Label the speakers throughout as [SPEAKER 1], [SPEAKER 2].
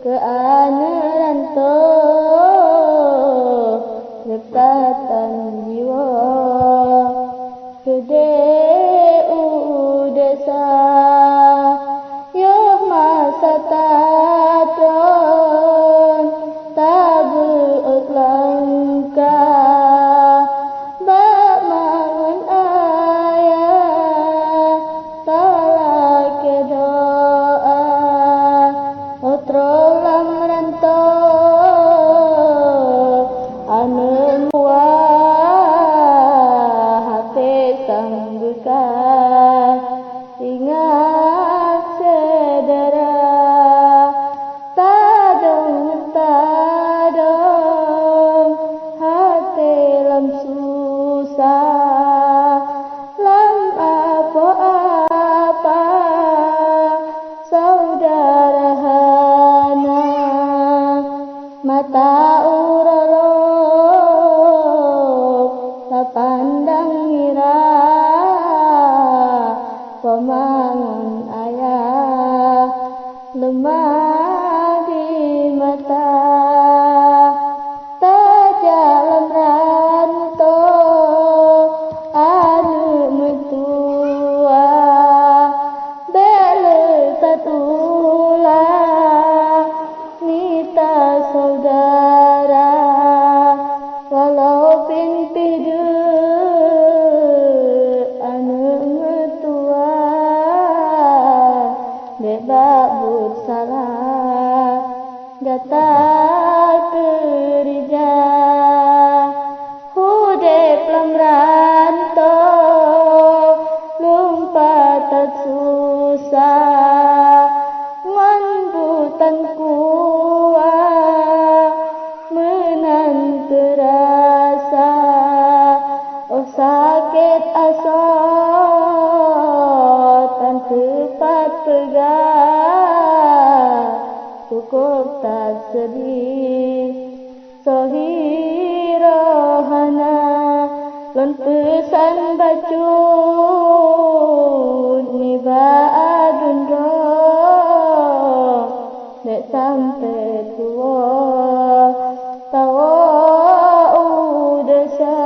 [SPEAKER 1] keaneranto reptatan jiwa gede udesa yo masa taton tabu langka bak mangun ayah talak doa otro lam ranto anu muah hati sangguka ingat sedera tadong hati lam susah lam apa saudara hana mata urolok tak pandang mira pemangun ayah lemah di mata tajalan ranto anu mentua bele tatula nita saudara walau pinpidu anu mentua bebak bersalah gata kerja hudep lam ranto lumpatan susah ngambutan kuat menan terasa oh sakit asotan tepat pegang cukup tak sedih sohirohana lon pesan bacut niba adundo dek sampai tua tawa udesa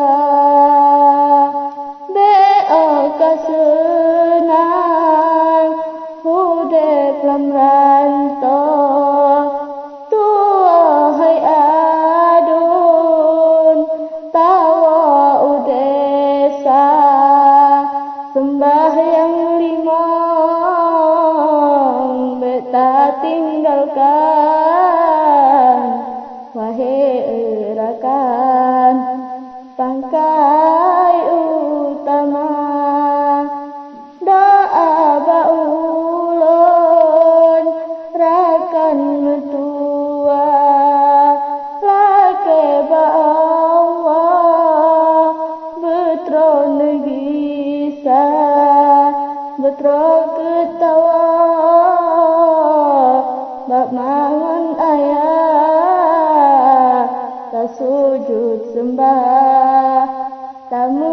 [SPEAKER 1] beo kasenang hudep lam ranto tua hai adun tawa udesa sembahyang limong beta tinggalkan wahai rakan pangkai utama doa baulun rakan mentua lake bawa betro negisa betro ketawa bak mangun ayah tak sujud sembah tamu